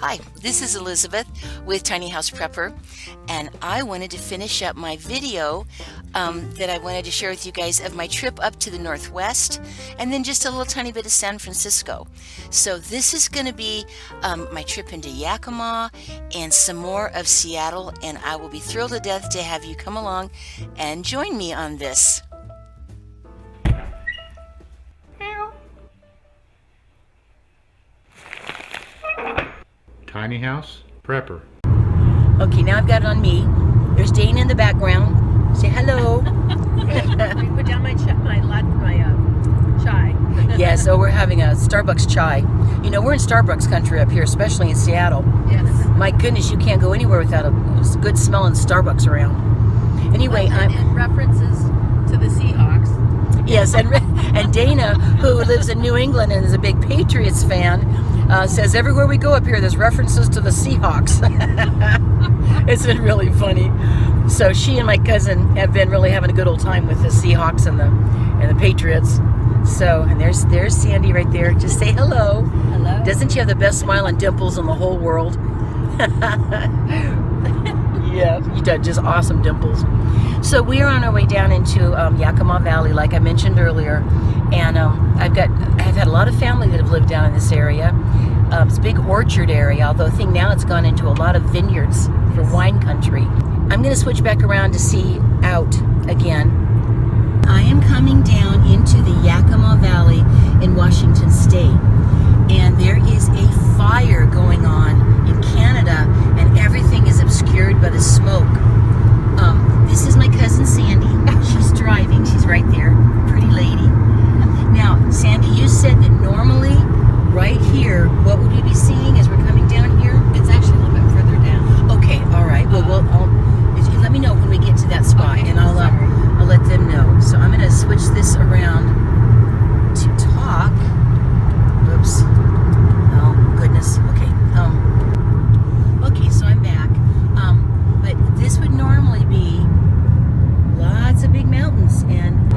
Hi, this is Elizabeth with Tiny House Prepper, and I wanted to finish up my video that I wanted to share with you guys of my trip up to the Northwest, and then just a little tiny bit of San Francisco. So this is going to be my trip into Yakima and some more of Seattle, and I will be thrilled to death to have you come along and join me on this. Tiny House Prepper. Okay, now I've got it on me. There's Dana in the background. Say hello. Put down my chai. Yeah, so we're having a Starbucks chai. You know, we're in Starbucks country up here, especially in Seattle. Yes. My goodness, you can't go anywhere without a good smelling Starbucks around. Anyway, It references to the Seahawks. Yes, and Dana, who lives in New England and is a big Patriots fan, says everywhere we go up here, there's references to the Seahawks. It's been really funny. So she and my cousin have been really having a good old time with the Seahawks and the Patriots. So, and there's Sandy right there. Just say hello. Hello. Doesn't she have the best smile and dimples in the whole world? Yeah, you got just awesome dimples. So we are on our way down into Yakima Valley, like I mentioned earlier, and I've had a lot of family that have lived down in this area. It's a big orchard area, although I think now it's gone into a lot of vineyards for wine country. I'm going to switch back around to see out again. I am coming down into the Yakima Valley in Washington State, and there is a fire going on in Canada, and everything is obscured by the smoke. This is my cousin Sandy. She's driving. She's right there. Pretty lady. Now, Sandy, you said that normally right here, what would we be seeing as we're coming down here? It's actually a little bit further down. Okay, all right. Well, let me know when we get to that spot, Okay, and I'll let them know. So I'm going to switch this around to talk. Oops. Oh goodness. Okay. Okay. So I'm back. But this would normally be lots of big mountains, and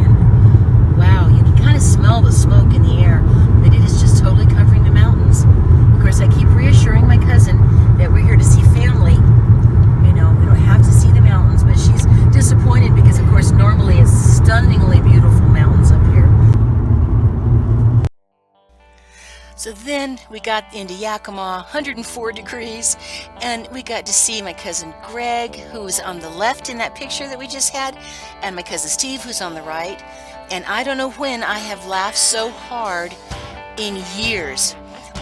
wow, you can kind of smell the smoke in the air. That it is just totally covering the mountains. Of course, I keep reassuring my cousin that we're here to see family. You know, we don't have to see the mountains, but she's disappointed because, of course, normally it's stunningly beautiful mountains up here. So then we got into Yakima, 104 degrees, and we got to see my cousin Greg, who was on the left in that picture that we just had, and my cousin Steve, who's on the right. And I don't know when I have laughed so hard in years.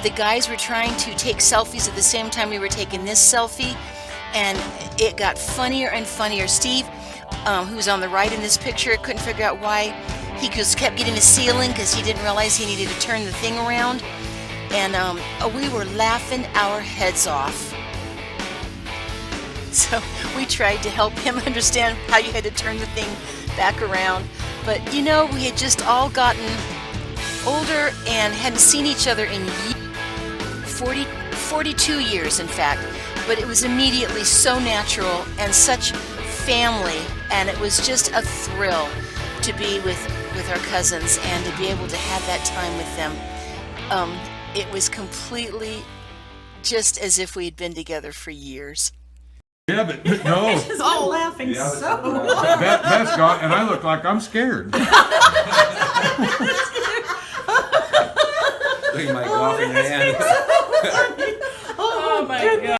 The guys were trying to take selfies at the same time we were taking this selfie, and it got funnier and funnier. Steve, who was on the right in this picture, couldn't figure out why he just kept getting the ceiling because he didn't realize he needed to turn the thing around. And we were laughing our heads off. So we tried to help him understand how you had to turn the thing back around. But you know, we had just all gotten older and hadn't seen each other in 42 years, in fact. But it was immediately so natural and such family, and it was just a thrill to be with our cousins and to be able to have that time with them. It was completely just as if we had been together for years. Yeah, but no. All laughing so Beth's got, and I look like I'm scared. Look at my golfing hand. Oh my God.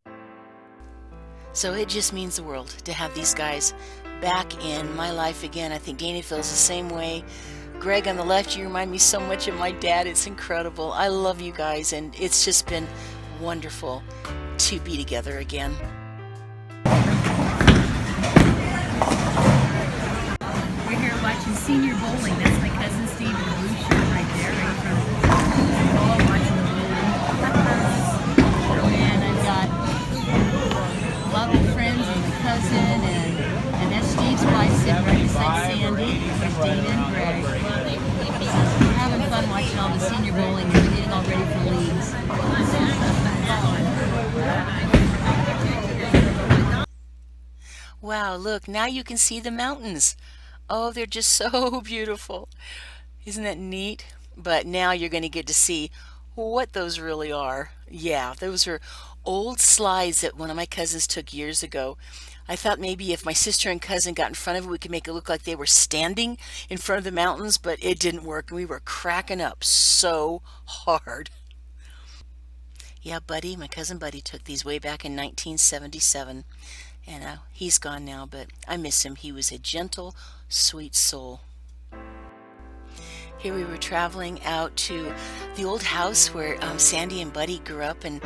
So it just means the world to have these guys back in my life again. I think Dana feels the same way. Greg on the left, you remind me so much of my dad. It's incredible. I love you guys, and it's just been wonderful to be together again. We're here watching senior bowling. That's my cousin Steve in the blue shirt right there, right from all watching the bowling. And I've got lovely friends and my cousin, and that's Steve's wife sitting right beside Sandy. There's Dana and Greg. So we're having fun watching all the senior bowling. We're getting all ready for leagues. Wow, look, now you can see the mountains. Oh, they're just so beautiful. Isn't that neat? But now you're going to get to see what those really are. Yeah, those were old slides that one of my cousins took years ago. I thought maybe if my sister and cousin got in front of it, we could make it look like they were standing in front of the mountains, but it didn't work. We were cracking up so hard. Yeah, Buddy, my cousin Buddy took these way back in 1977, and he's gone now, but I miss him. He was a gentle, sweet soul. Here we were traveling out to the old house where Sandy and Buddy grew up, and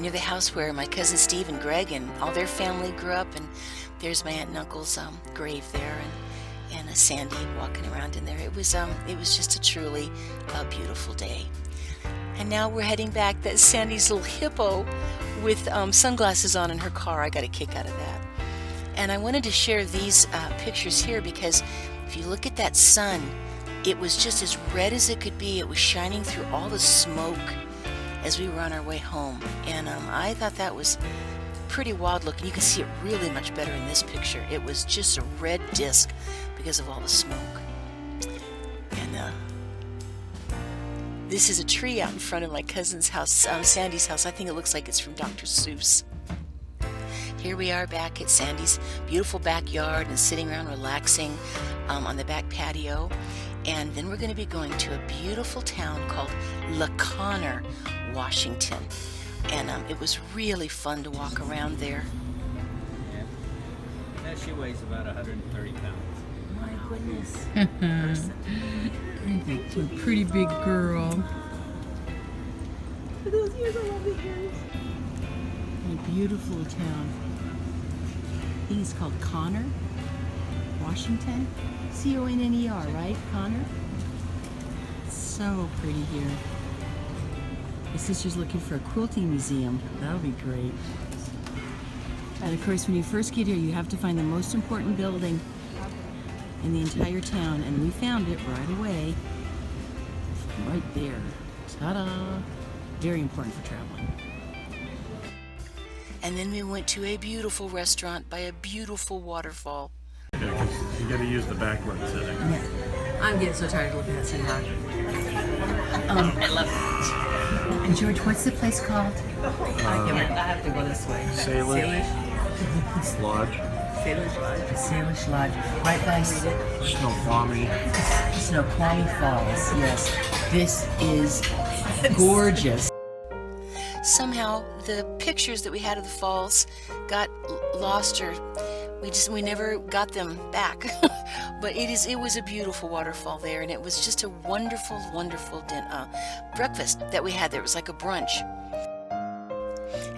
near the house where my cousin Steve and Greg and all their family grew up. And there's my aunt and uncle's grave there, and Sandy walking around in there. It was just a truly beautiful day. And now we're heading back. That's Sandy's little hippo with sunglasses on in her car. I got a kick out of that. And I wanted to share these pictures here because if you look at that sun, it was just as red as it could be. It was shining through all the smoke as we were on our way home. And I thought that was pretty wild looking. You can see it really much better in this picture. It was just a red disc because of all the smoke. And this is a tree out in front of my cousin's house, Sandy's house. I think it looks like it's from Dr. Seuss. Here we are back at Sandy's beautiful backyard and sitting around relaxing on the back patio. And then we're going to be going to a beautiful town called Connor, Washington. And it was really fun to walk around there. Yeah. She weighs about 130 pounds. My goodness. You're a pretty big girl. Look at those ears, I love the ears. A beautiful town. I think it's called Connor, Washington. C-O-N-N-E-R, right? Connor? So pretty here. My sister's looking for a quilting museum. That'll be great. And of course, when you first get here, you have to find the most important building in the entire town, and we found it right away. Right there. Ta-da! Very important for traveling. And then we went to a beautiful restaurant by a beautiful waterfall. Yeah, 'cause you got to use the backward setting. I'm getting so tired of looking at City Hall. I love it. And George, what's the place called? I have to go this way. Salish Lodge. Salish Lodge. Right by Snoqualmie. Snoqualmie Falls. Yes. This is gorgeous. Somehow the pictures that we had of the falls got lost, or we never got them back. But it was a beautiful waterfall there, and it was just a wonderful breakfast that we had there. It was like a brunch.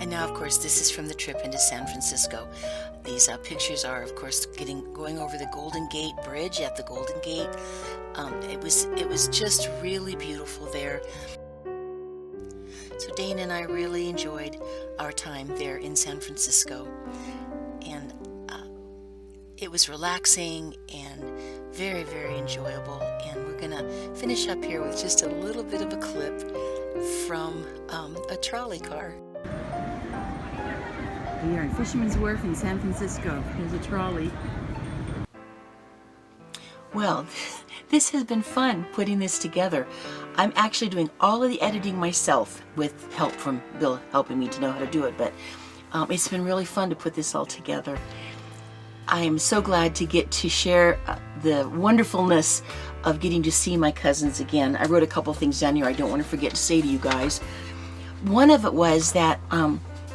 And now, of course, this is from the trip into San Francisco. These pictures are, of course, going over the Golden Gate Bridge at the Golden Gate. It was just really beautiful there. So Dana and I really enjoyed our time there in San Francisco, and it was relaxing and very, very enjoyable. And we're gonna finish up here with just a little bit of a clip from a trolley car. We are in Fisherman's Wharf in San Francisco. There's a trolley. Well, this has been fun putting this together. I'm actually doing all of the editing myself with help from Bill helping me to know how to do it, but it's been really fun to put this all together. I am so glad to get to share the wonderfulness of getting to see my cousins again. I wrote a couple things down here I don't want to forget to say to you guys. One of it was that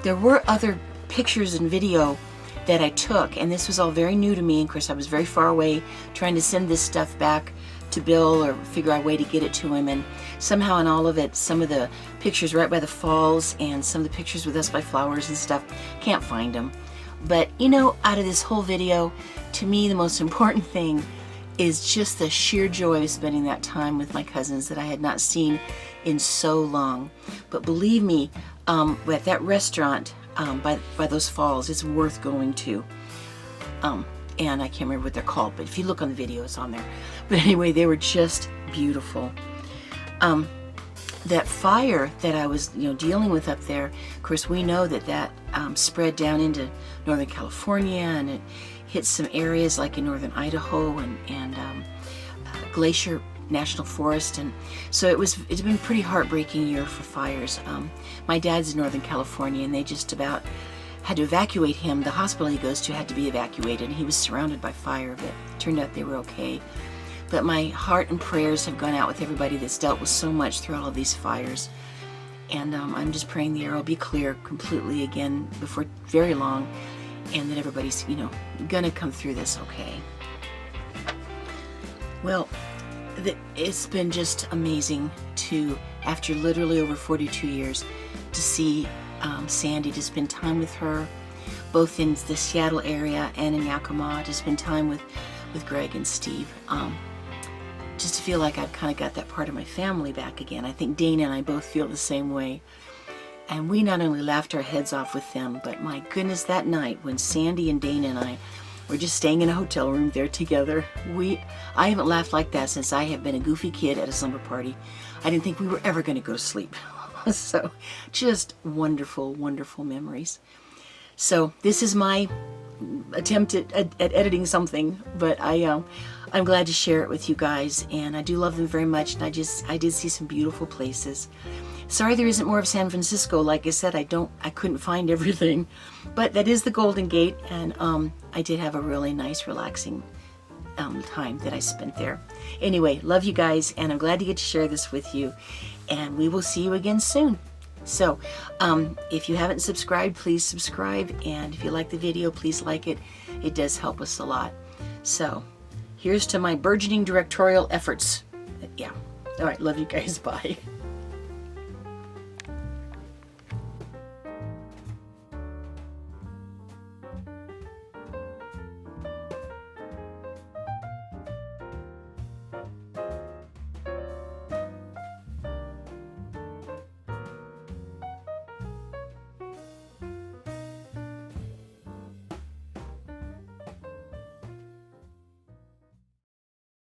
there were other pictures and video that I took, and this was all very new to me. Of course, I was very far away trying to send this stuff back to Bill or figure out a way to get it to him, and somehow in all of it, some of the pictures right by the falls and some of the pictures with us by flowers and stuff, can't find them. But you know, out of this whole video, to me the most important thing is just the sheer joy of spending that time with my cousins that I had not seen in so long. But believe me, at that restaurant by those falls, it's worth going to. And I can't remember what they're called, but if you look on the video, it's on there. But anyway, they were just beautiful. That fire that I was dealing with up there, of course, we know that spread down into Northern California, and it hit some areas like in northern Idaho and Glacier national forest, and so it's been a pretty heartbreaking year for fires. My dad's in Northern California, and they just about had to evacuate him. The hospital he goes to had to be evacuated, and he was surrounded by fire, but it turned out they were okay. But my heart and prayers have gone out with everybody that's dealt with so much through all of these fires. And I'm just praying the air will be clear completely again before very long, and that everybody's, gonna come through this okay. Well, it's been just amazing to, after literally over 42 years, to see Sandy, to spend time with her, both in the Seattle area and in Yakima, to spend time with Greg and Steve. Just to feel like I've kind of got that part of my family back again. I think Dana and I both feel the same way. And we not only laughed our heads off with them, but my goodness, that night when Sandy and Dana and I were just staying in a hotel room there together, I haven't laughed like that since I have been a goofy kid at a slumber party. I didn't think we were ever going to go to sleep. So just wonderful, wonderful memories. So this is my attempt at editing something, but I'm glad to share it with you guys, and I do love them very much, and I did see some beautiful places. Sorry there isn't more of San Francisco. Like I said, I couldn't find everything, but that is the Golden Gate, and I did have a really nice, relaxing time that I spent there. Anyway, love you guys, and I'm glad to get to share this with you, and we will see you again soon. So, if you haven't subscribed, please subscribe, and if you like the video, please like it. It does help us a lot. So, here's to my burgeoning directorial efforts. Yeah. All right, love you guys. Bye.